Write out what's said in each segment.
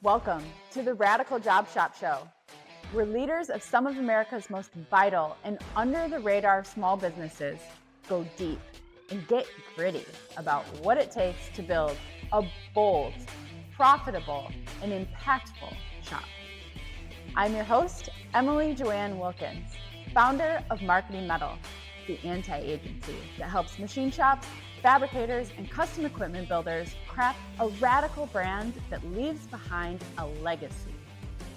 Welcome to the Radical Job Shop Show. We're leaders of some of America's most vital and under-the-radar small businesses. Go deep and get gritty about what it takes to build a bold, profitable, and impactful shop. I'm your host, Emily Joanne Wilkins, founder of Marketing Metal, the anti-agency that helps machine shops, fabricators, and custom equipment builders craft a radical brand that leaves behind a legacy.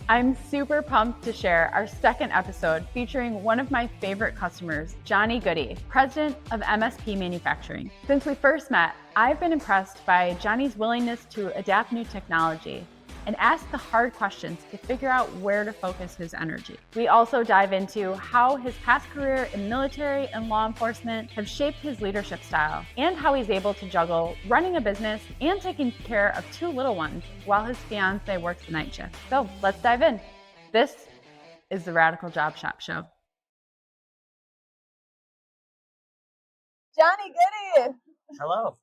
I'm super pumped to share our second episode featuring one of my favorite customers, Johnny Goode, president of MSP Manufacturing. Since we first met, I've been impressed by Johnny's willingness to adapt new technology and ask the hard questions to figure out where to focus his energy. We also dive into how his past career in military and law enforcement have shaped his leadership style, and how he's able to juggle running a business and taking care of two little ones while his fiance works the night shift. So let's dive in. This is the Radical Job Shop Show. Johnny Goode! Hello.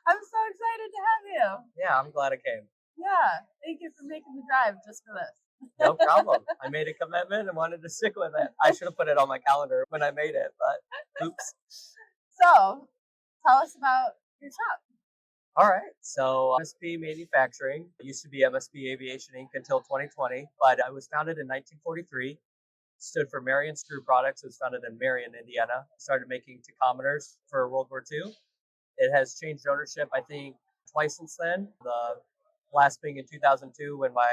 I'm so excited to have you. Yeah, I'm glad I came. Yeah, thank you for making the drive just for this. No problem. I made a commitment and wanted to stick with it. I should have put it on my calendar when I made it, but oops. So, tell us about your shop. All right. So MSP Manufacturing used to be MSP Aviation Inc. until 2020, but I was founded in 1943. Stood for Marion Screw Products. It was founded in Marion, Indiana. Started making tachometers for World War II. It has changed ownership, I think, twice since then. The last being in 2002 when my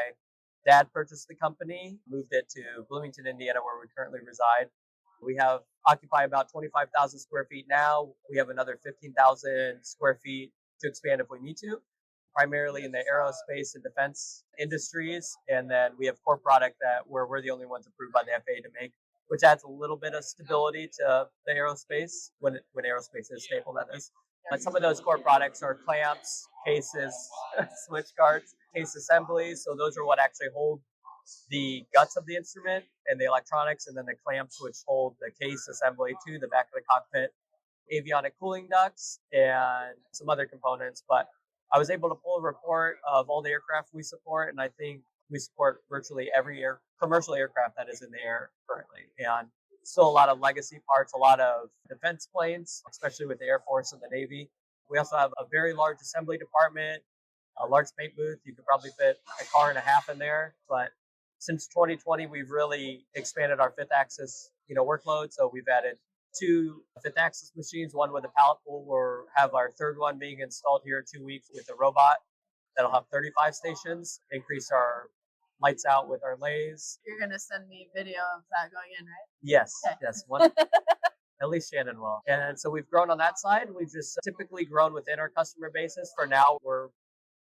dad purchased the company, moved it to Bloomington, Indiana, where we currently reside. We occupy about 25,000 square feet now. We have another 15,000 square feet to expand if we need to, primarily in the aerospace and defense industries. And then we have core product that we're the only ones approved by the FAA to make, which adds a little bit of stability to the aerospace when aerospace is stable, that is. But some of those core products are clamps, cases, switch guards, case assemblies. So those are what actually hold the guts of the instrument and the electronics, and then the clamps which hold the case assembly to the back of the cockpit, avionic cooling ducts, and some other components. But I was able to pull a report of all the aircraft we support, and I think we support virtually every commercial aircraft that is in the air currently. And still a lot of legacy parts, a lot of defense planes, especially with the Air Force and the Navy. We also have a very large assembly department, a large paint booth. You could probably fit a car and a half in there. But since 2020, we've really expanded our fifth axis, workload. So we've added 2 fifth axis machines, one with a pallet pool. We'll have our third one being installed here in 2 weeks with a robot that'll have 35 stations, increase our lights out with our lathes. You're going to send me video of that going in, right? Yes, okay. Yes. One, at least Shannon will. And so we've grown on that side. We've just typically grown within our customer bases. For now, we're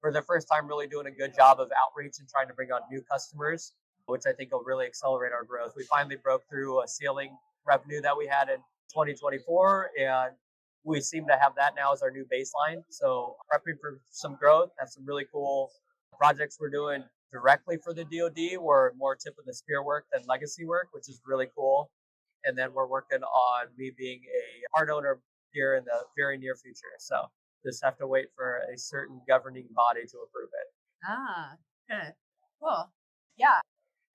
for the first time really doing a good job of outreach and trying to bring on new customers, which I think will really accelerate our growth. We finally broke through a ceiling revenue that we had in 2024, and we seem to have that now as our new baseline. So prepping for some growth, have some really cool projects we're doing directly for the DoD. We're more tip of the spear work than legacy work, which is really cool. And then we're working on me being a part owner here in the very near future. So just have to wait for a certain governing body to approve it. Ah, okay. Cool. Yeah.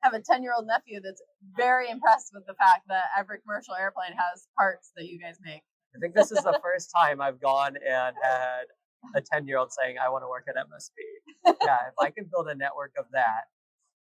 I have a 10-year-old nephew that's very impressed with the fact that every commercial airplane has parts that you guys make. I think this is the first time I've gone and had a 10-year-old saying, I want to work at MSP. Yeah, if I can build a network of that,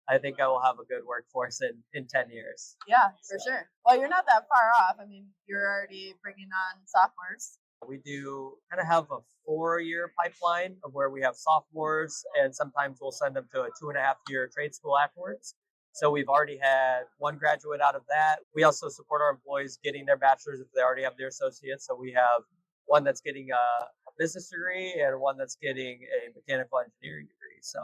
I think I will have a good workforce in 10 years. Yeah, for sure. Well, you're not that far off. I mean, you're already bringing on sophomores. We do kind of have a 4-year pipeline of where we have sophomores, and sometimes we'll send them to a 2.5-year trade school afterwards. So we've already had 1 graduate out of that. We also support our employees getting their bachelor's if they already have their associates. So we have one that's getting a business degree and one that's getting a mechanical engineering degree. So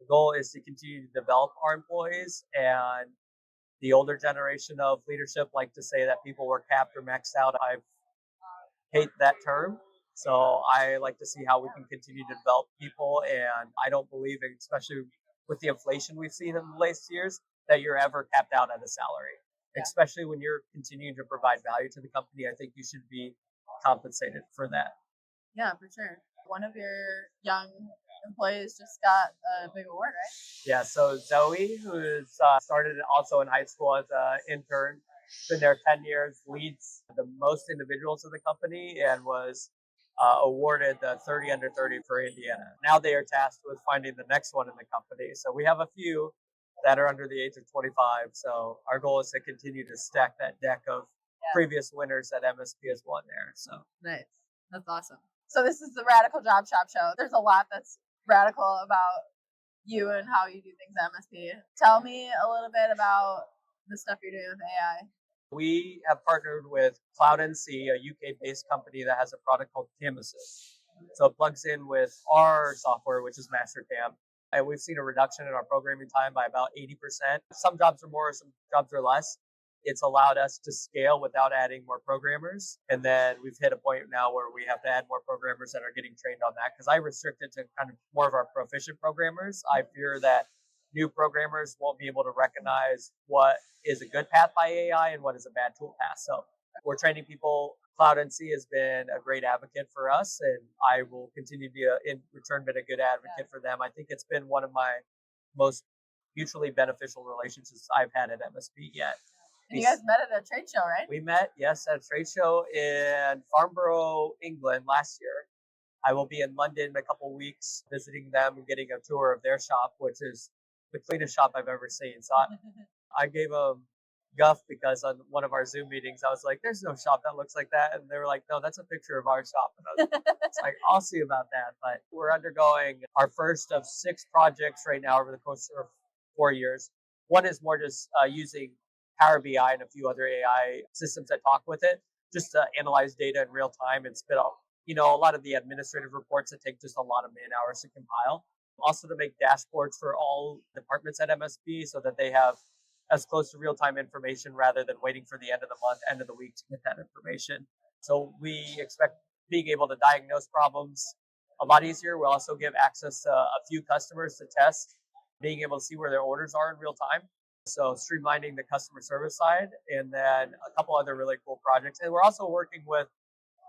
the goal is to continue to develop our employees, and the older generation of leadership like to say that people were capped or maxed out. I hate that term. So I like to see how we can continue to develop people. And I don't believe, especially with the inflation we've seen in the latest years, that you're ever capped out at a salary. Yeah. Especially when you're continuing to provide value to the company, I think you should be compensated for that. Yeah, for sure. One of your young employees just got a big award, right? Yeah, so Zoe, who's started also in high school as an intern, been there 10 years, leads the most individuals of the company and was awarded the 30 under 30 for Indiana. Now they are tasked with finding the next one in the company. So we have a few that are under the age of 25. So our goal is to continue to stack that deck of previous winners that MSP has won there. So nice. That's awesome. So this is the Radical Job Shop Show. There's a lot that's radical about you and how you do things at MSP. Tell me a little bit about the stuff you're doing with AI. we have partnered with Cloud NC, a UK-based company that has a product called Cam Assist. So it plugs in with our software, which is Mastercam, and we've seen a reduction in our programming time by about 80%. Some jobs are more, some jobs are less. It's allowed us to scale without adding more programmers. And then we've hit a point now where we have to add more programmers that are getting trained on that because I restrict it to kind of more of our proficient programmers. I fear that new programmers won't be able to recognize what is a good path by AI and what is a bad tool path. So we're training people. Cloud NC has been a great advocate for us, and I will continue to be, in return, been a good advocate for them. I think it's been one of my most mutually beneficial relationships I've had at MSP yet. And you guys met at a trade show, right? We met, yes, at a trade show in Farnborough, England last year. I will be in London in a couple of weeks visiting them and getting a tour of their shop, which is the cleanest shop I've ever seen. So I gave them guff because on one of our Zoom meetings, I was like, there's no shop that looks like that. And they were like, no, that's a picture of our shop. And I was like, I'll see about that. But we're undergoing our first of 6 projects right now over the course of 4 years. One is more just using Power BI and a few other AI systems that talk with it, just to analyze data in real time and spit out, a lot of the administrative reports that take just a lot of man hours to compile. Also to make dashboards for all departments at MSP so that they have as close to real-time information rather than waiting for the end of the month, end of the week to get that information. So we expect being able to diagnose problems a lot easier. We'll also give access to a few customers to test, being able to see where their orders are in real time. So streamlining the customer service side, and then a couple other really cool projects. And we're also working with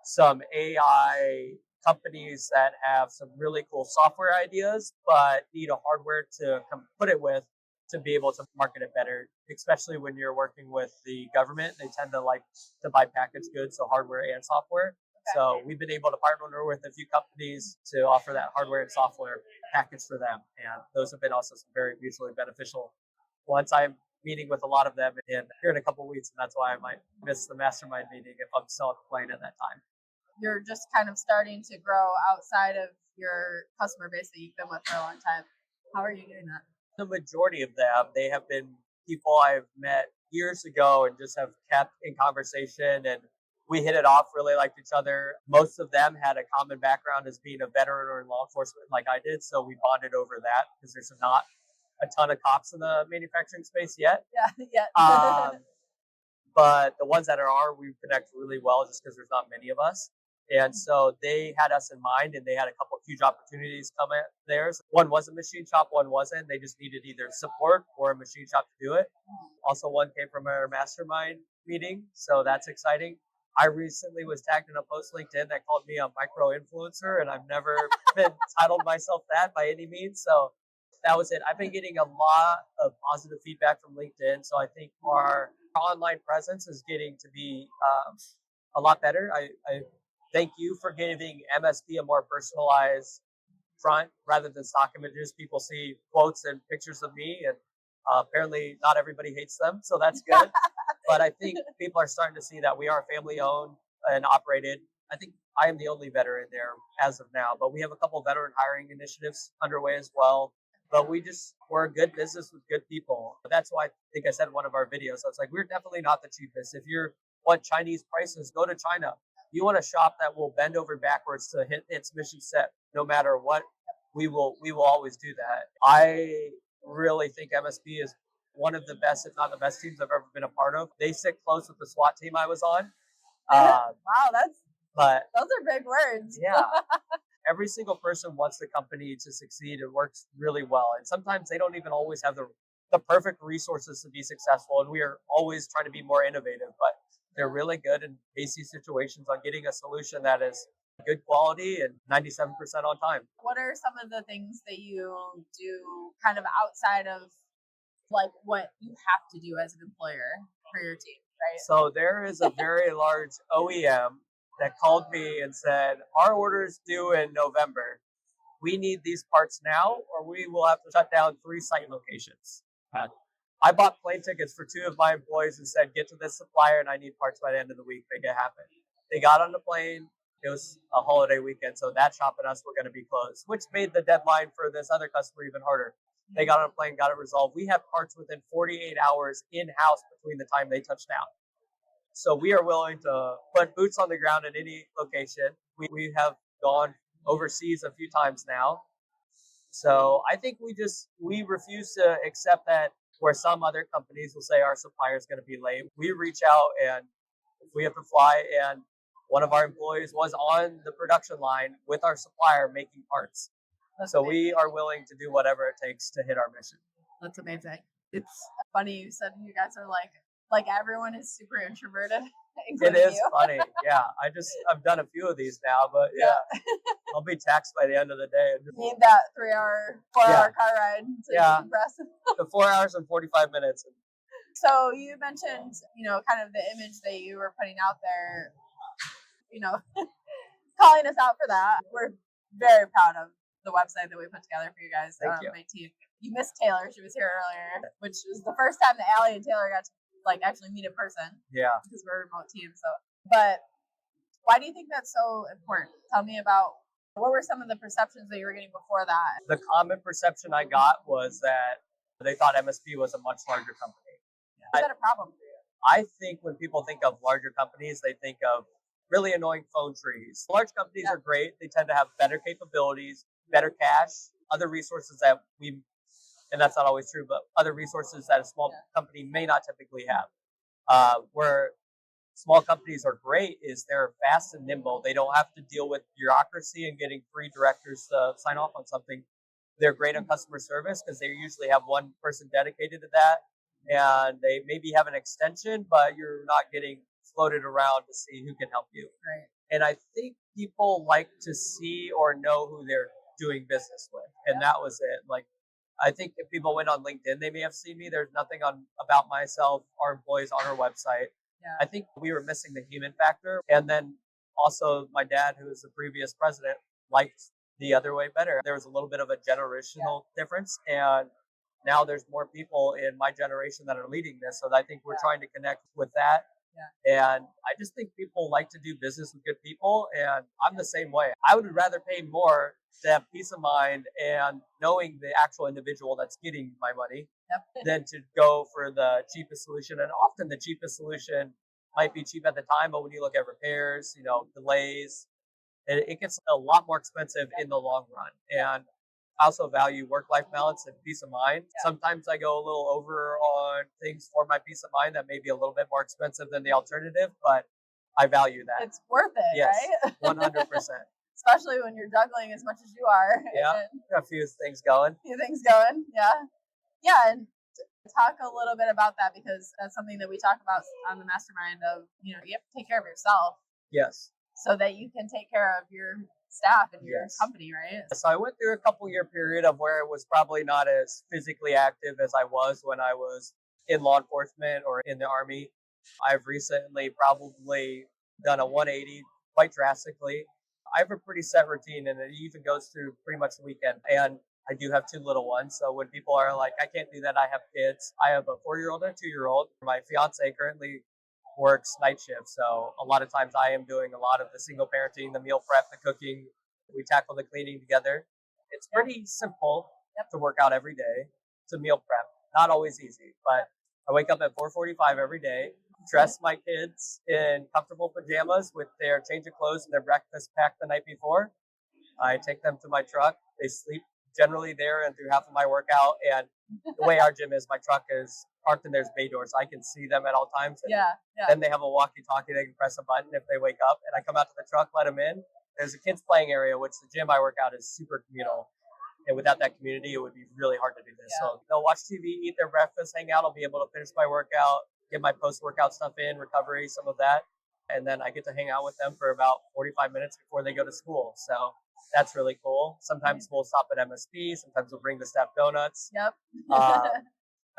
some AI companies that have some really cool software ideas, but need a hardware to put it with to be able to market it better, especially when you're working with the government. They tend to like to buy packaged goods, so hardware and software. Okay. So we've been able to partner with a few companies to offer that hardware and software package for them. And those have been also some very mutually beneficial ones. I'm meeting with a lot of them here in a couple of weeks, and that's why I might miss the mastermind meeting if I'm still on the plane at that time. You're just kind of starting to grow outside of your customer base that you've been with for a long time. How are you doing that? The majority of them, they have been people I've met years ago and just have kept in conversation, and we hit it off, really liked each other. Most of them had a common background as being a veteran or in law enforcement like I did, so we bonded over that because there's not a ton of cops in the manufacturing space yet. Yeah. But the ones that are, we connect really well just because there's not many of us. And so they had us in mind, and they had a couple of huge opportunities come at theirs. One was a machine shop, one wasn't. They just needed either support or a machine shop to do it. Also, one came from our mastermind meeting, so that's exciting. I recently was tagged in a post LinkedIn that called me a micro influencer, and I've never been titled myself that by any means. So that was it. I've been getting a lot of positive feedback from LinkedIn, so I think our online presence is getting to be a lot better. I thank you for giving MSP a more personalized front rather than stock images. People see quotes and pictures of me, and apparently not everybody hates them, so that's good. But I think people are starting to see that we are family owned and operated. I think I am the only veteran there as of now, but we have a couple of veteran hiring initiatives underway as well. But we're a good business with good people. That's why I think I said in one of our videos, I was like, we're definitely not the cheapest. If you want Chinese prices, go to China. You want a shop that will bend over backwards to hit its mission set, no matter what, we will always do that. I really think MSP is one of the best, if not the best teams I've ever been a part of. They sit close with the SWAT team I was on. Wow, those are big words. Yeah. Every single person wants the company to succeed. It works really well. And sometimes they don't even always have the perfect resources to be successful. And we are always trying to be more innovative, but they're really good in basic situations on getting a solution that is good quality and 97% on time. What are some of the things that you do kind of outside of like what you have to do as an employer for your team, right? So there is a very large OEM that called me and said, our order is due in November. We need these parts now, or we will have to shut down 3 site locations. I bought plane tickets for 2 of my employees and said, get to this supplier and I need parts by the end of the week. Make it happen. They got on the plane. It was a holiday weekend, so that shop and us were going to be closed, which made the deadline for this other customer even harder. They got on a plane, got it resolved. We have parts within 48 hours in-house between the time they touch down. So we are willing to put boots on the ground at any location. We have gone overseas a few times now. So I think we refuse to accept that where some other companies will say our supplier is going to be late. We reach out, and if we have to fly, and one of our employees was on the production line with our supplier making parts. That's so amazing. We are willing to do whatever it takes to hit our mission. That's amazing. It's funny you said you guys are like everyone is super introverted. It is you. funny. Yeah. I've done a few of these now, but yeah. I'll be taxed by the end of the day. Need that 4-hour car ride to decompress. The 4 hours and 45 minutes. So you mentioned, kind of the image that you were putting out there, calling us out for that. We're very proud of the website that we put together for you guys. Thank you. My team. You missed Taylor. She was here earlier, which was the first time that Allie and Taylor got to actually meet in person. Yeah. Because we're a remote team. So, but why do you think that's so important? Tell me about what were some of the perceptions that you were getting before that? The common perception I got was that they thought MSP was a much larger company. Is that a problem for you? I think when people think of larger companies, they think of really annoying phone trees. Large companies are great. They tend to have better capabilities, better cash, other resources that and that's not always true, but other resources that a small company may not typically have. Where small companies are great is they're fast and nimble. They don't have to deal with bureaucracy and getting 3 directors to sign off on something. They're great on customer service because they usually have one person dedicated to that. And they maybe have an extension, but you're not getting floated around to see who can help you. Right. And I think people like to see or know who they're doing business with. And that was it. I think if people went on LinkedIn, they may have seen me. There's nothing about myself, our employees on our website. Yeah. I think we were missing the human factor. And then also my dad, who was the previous president, liked the other way better. There was a little bit of a generational difference. And now there's more people in my generation that are leading this. So I think we're trying to connect with that. Yeah. And I just think people like to do business with good people. And I'm the same way. I would rather pay more to have peace of mind and knowing the actual individual that's getting my money than to go for the cheapest solution. And often the cheapest solution might be cheap at the time, but when you look at repairs, delays, it gets a lot more expensive in the long run. And I also value work-life balance and peace of mind. Yeah. Sometimes I go a little over on things for my peace of mind that may be a little bit more expensive than the alternative, but I value that. It's worth it, yes, right? 100%. Especially when you're juggling as much as you are. Yeah, a few things going. Yeah, and talk a little bit about that because that's something that we talk about on the mastermind of, you have to take care of yourself. Yes. So that you can take care of your staff and your company, right? So I went through a couple-year period of where it was probably not as physically active as I was when I was in law enforcement or in the Army. I've recently probably done a 180 quite drastically. I have a pretty set routine, and it even goes through pretty much the weekend. And I do have 2 little ones. So when people are like, I can't do that, I have kids. I have a 4-year-old and a 2-year-old. My fiance currently works night shift. So a lot of times I am doing a lot of the single parenting, the meal prep, the cooking. We tackle the cleaning together. It's pretty simple to work out every day. It's a meal prep. Not always easy, but I wake up at 4:45 every day, dress my kids in comfortable pajamas with their change of clothes and their breakfast packed the night before. I take them to my truck. They sleep generally there and through half of my workout. And the way our gym is, my truck is parked and there's bay doors. So I can see them at all times. And then they have a walkie-talkie. They can press a button if they wake up. And I come out to the truck, let them in. There's a kids playing area, which the gym I work out is super communal. And without that community, it would be really hard to do this. Yeah. So they'll watch TV, eat their breakfast, hang out. I'll be able to finish my workout, get my post-workout stuff in, recovery, some of that. And then I get to hang out with them for about 45 minutes before they go to school. So that's really cool. Sometimes we'll stop at MSP. Sometimes we'll bring the staff donuts. Yep. Um,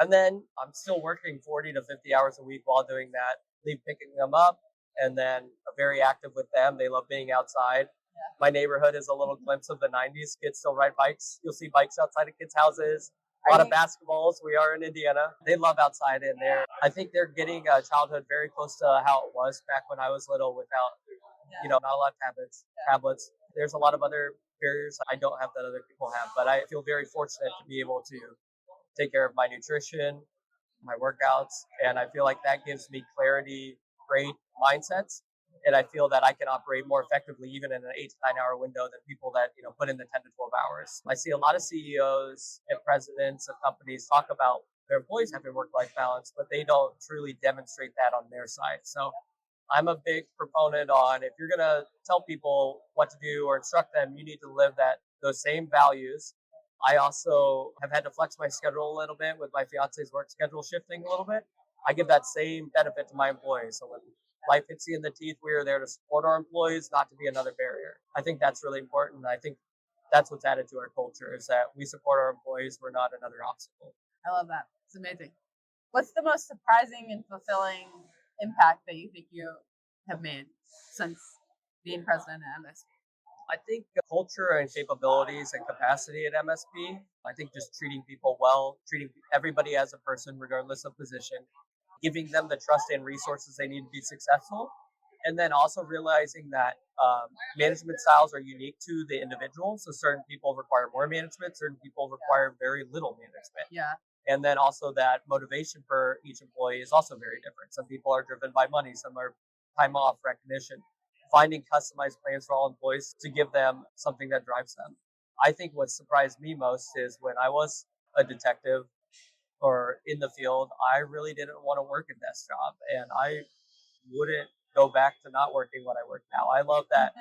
and then I'm still working 40 to 50 hours a week while doing that, leave picking them up, and then very active with them. They love being outside. My neighborhood is a little glimpse of the 90s. Kids still ride bikes. You'll see bikes outside of kids' houses. A lot of basketballs. We are in Indiana. They love outside in there. I think they're getting a childhood very close to how it was back when I was little without, not a lot of tablets. There's a lot of other barriers I don't have that other people have, but I feel very fortunate to be able to take care of my nutrition, my workouts, and I feel like that gives me clarity, great mindsets. And I feel that I can operate more effectively even in an 8 to 9 hour window than people that put in the 10 to 12 hours. I see a lot of CEOs and presidents of companies talk about their employees having work-life balance, but they don't truly demonstrate that on their side. So I'm a big proponent on, if you're going to tell people what to do or instruct them, you need to live those same values. I also have had to flex my schedule a little bit with my fiance's work schedule shifting a little bit. I give that same benefit to my employees. So when life hits you in the teeth, we are there to support our employees, not to be another barrier. I think that's really important. I think that's what's added to our culture, is that we support our employees. We're not another obstacle. I love that. It's amazing. What's the most surprising and fulfilling impact that you think you have made since being president at MSP? I think culture and capabilities and capacity at MSP. I think just treating people well, treating everybody as a person, regardless of position, giving them the trust and resources they need to be successful. And then also realizing that management styles are unique to the individual. So certain people require more management, certain people require very little management. Yeah. And then also that motivation for each employee is also very different. Some people are driven by money, some are time off, recognition. Finding customized plans for all employees to give them something that drives them. I think what surprised me most is when I was a detective or in the field, I really didn't want to work a desk job, and I wouldn't go back to not working what I work now. I love that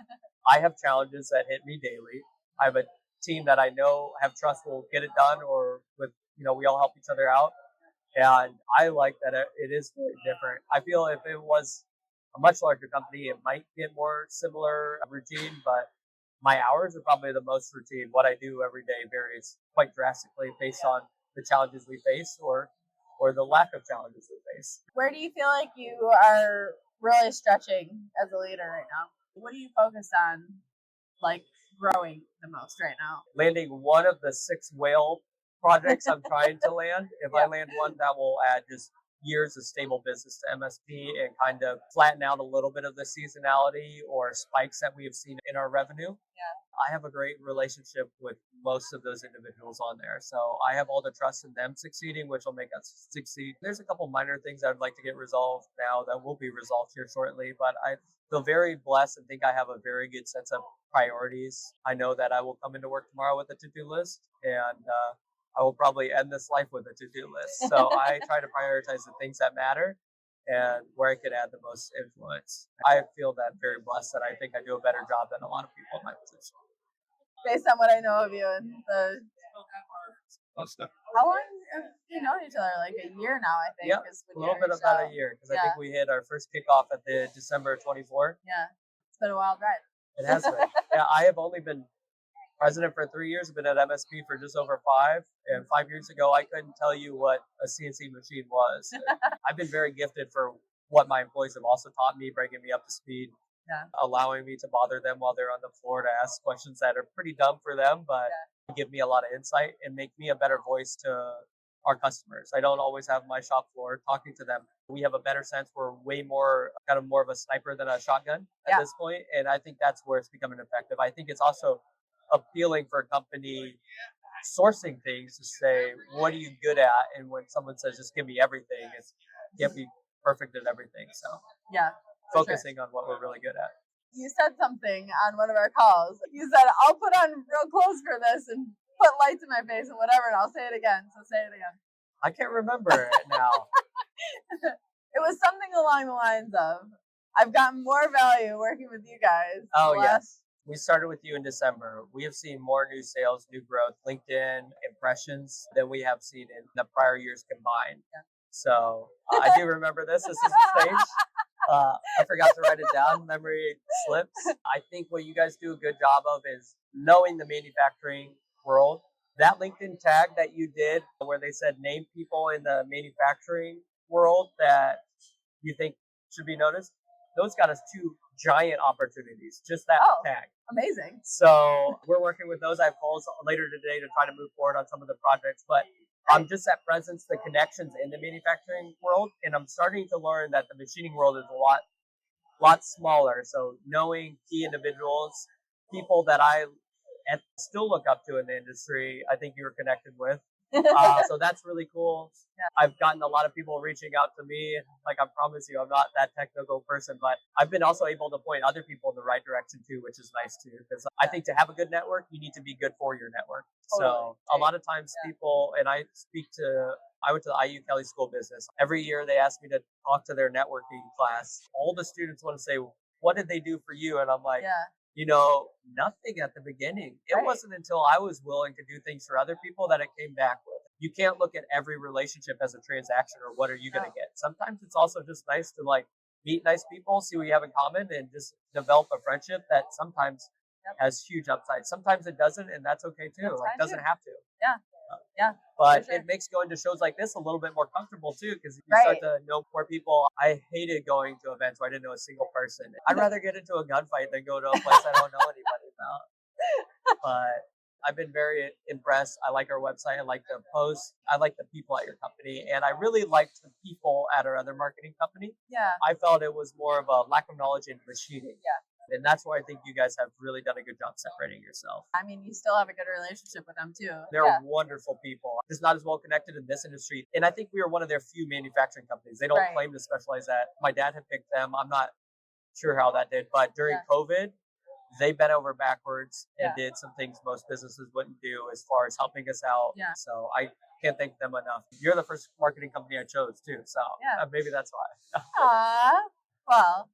I have challenges that hit me daily. I have a team that I know have trust will get it done, or we all help each other out. And I like that it is very different. I feel if it was a much larger company, it might get more similar routine, but my hours are probably the most routine. What I do every day varies quite drastically based on the challenges we face or the lack of challenges we face. Where do you feel like you are really stretching as a leader right now? What do you focus on, like, growing the most right now? Landing one of the 6 whale projects I'm trying to land. If I land one, that will add just years of stable business to MSP and kind of flatten out a little bit of the seasonality or spikes that we have seen in our revenue. Yeah. I have a great relationship with most of those individuals on there. So I have all the trust in them succeeding, which will make us succeed. There's a couple minor things I'd like to get resolved now that will be resolved here shortly, but I feel very blessed and think I have a very good sense of priorities. I know that I will come into work tomorrow with a to-do list, and I will probably end this life with a to-do list. So I try to prioritize the things that matter and where I could add the most influence. I feel that very blessed that I think I do a better job than a lot of people in my position. Based on what I know of you and how long have you known each other? Like a year now, I think. Yeah, a little bit about a year, because I think we hit our first kickoff at the December 24. Yeah, it's been a wild ride. It has been. Yeah, I have only been president for 3 years. I've been at MSP for just over 5. And 5 years ago, I couldn't tell you what a CNC machine was. I've been very gifted for what my employees have also taught me, bringing me up to speed, allowing me to bother them while they're on the floor to ask questions that are pretty dumb for them, but give me a lot of insight and make me a better voice to our customers. I don't always have my shop floor talking to them. We have a better sense. We're way more of a sniper than a shotgun at this point. And I think that's where it's becoming effective. I think it's also appealing for a company sourcing things to say, what are you good at? And when someone says, just give me everything, it can't be perfect at everything. So focusing on what we're really good at. You said something on one of our calls. You said, I'll put on real clothes for this and put lights in my face and whatever, and I'll say it again. So say it again. I can't remember it now. It was something along the lines of, I've gotten more value working with you guys. Oh, yes. We started with you in December. We have seen more new sales, new growth, LinkedIn impressions than we have seen in the prior years combined. So I do remember this. This is a stage. I forgot to write it down. Memory slips. I think what you guys do a good job of is knowing the manufacturing world. That LinkedIn tag that you did where they said name people in the manufacturing world that you think should be noticed, those got us two giant opportunities. Just that tag. Amazing. So we're working with those. I have calls later today to try to move forward on some of the projects, but just that presence, the connections in the manufacturing world, and I'm starting to learn that the machining world is a lot smaller. So knowing key individuals, people that I still look up to in the industry, I think you were connected with. So that's really cool. Yeah. I've gotten a lot of people reaching out to me. Like, I promise you, I'm not that technical person, but I've been also able to point other people in the right direction too, which is nice too. Because I think to have a good network, you need to be good for your network. Totally. So a lot of times people, and I went to the IU Kelly School of Business. Every year they ask me to talk to their networking class. All the students want to say, what did they do for you? And I'm like, nothing at the beginning. It wasn't until I was willing to do things for other people that it came back with. You can't look at every relationship as a transaction or what are you going to get. Sometimes it's also just nice to meet nice people, see what you have in common, and just develop a friendship that sometimes has huge upside. Sometimes it doesn't, and that's okay too. It doesn't have to. Yeah. But it makes going to shows like this a little bit more comfortable too, because you start to know more people. I hated going to events where I didn't know a single person. I'd rather get into a gunfight than go to a place I don't know anybody about. But I've been very impressed. I like our website. I like the posts. I like the people at your company. And I really liked the people at our other marketing company. Yeah. I felt it was more of a lack of knowledge in machining. Yeah. And that's why I think you guys have really done a good job separating yourself. I mean, you still have a good relationship with them too. They're wonderful people. Just not as well connected in this industry. And I think we are one of their few manufacturing companies. They don't claim to specialize that. My dad had picked them. I'm not sure how that did. But during COVID, they bent over backwards and did some things most businesses wouldn't do as far as helping us out. Yeah. So I can't thank them enough. You're the first marketing company I chose too. So maybe that's why. Well,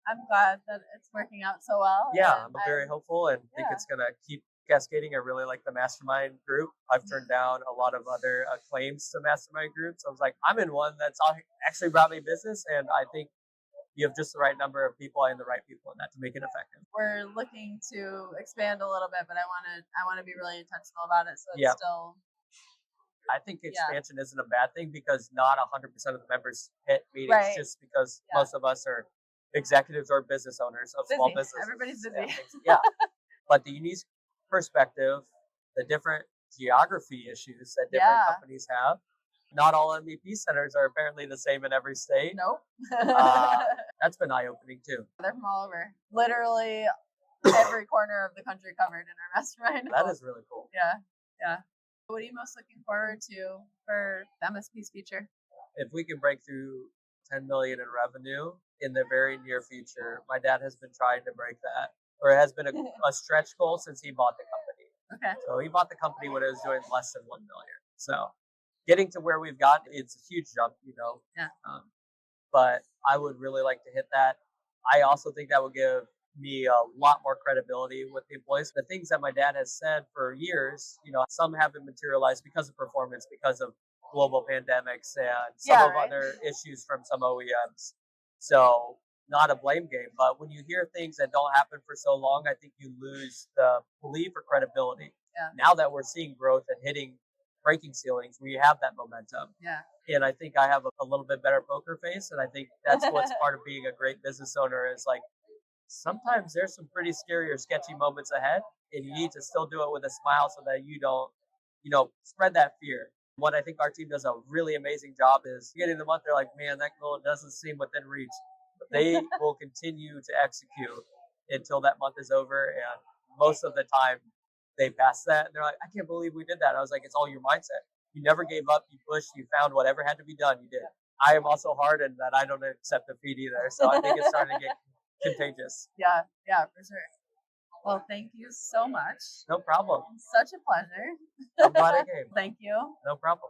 I'm glad that it's working out so well. Yeah, I'm very hopeful and think it's going to keep cascading. I really like the mastermind group. I've turned down a lot of other claims to mastermind groups. I was like, I'm in one that's actually brought me business, and I think you have just the right number of people and the right people in that to make it effective. We're looking to expand a little bit, but I want to be really intentional about it. So it's still. I think expansion isn't a bad thing because not 100% of the members hit meetings just because most of us are executives or business owners of small businesses. Everybody's busy. But the unique perspective, the different geography issues that different companies have. Not all MVP centers are apparently the same in every state. Nope. That's been eye-opening too. They're from all over. Literally every corner of the country covered in our mastermind. That is really cool. Yeah. What are you most looking forward to for the MSP's future? If we can break through 10 million in revenue in the very near future, my dad has been trying to break that, or it has been a stretch goal since he bought the company. Okay. So he bought the company when it was doing less than 1 million. So getting to where we've gotten, it's a huge jump, Yeah. But I would really like to hit that. I also think that would give me a lot more credibility with the employees. The things that my dad has said for years, some haven't materialized because of performance, because of global pandemics and some of other issues from some OEMs. So not a blame game, but when you hear things that don't happen for so long, I think you lose the belief or credibility. Yeah. Now that we're seeing growth and breaking ceilings, we have that momentum. Yeah. And I think I have a little bit better poker face. And I think that's what's part of being a great business owner is like, sometimes there's some pretty scary or sketchy moments ahead, and you need to still do it with a smile so that you don't, spread that fear. What I think our team does a really amazing job is getting them up. They're like, man, that goal doesn't seem within reach. But they will continue to execute until that month is over. And most of the time they pass that. And they're like, I can't believe we did that. I was like, it's all your mindset. You never gave up. You pushed. You found whatever had to be done. You did. I am also hardened that I don't accept defeat either. So I think it's starting to get contagious. Yeah, for sure. Well, thank you so much. No problem. Such a pleasure. I'm glad I came. Thank you. No problem.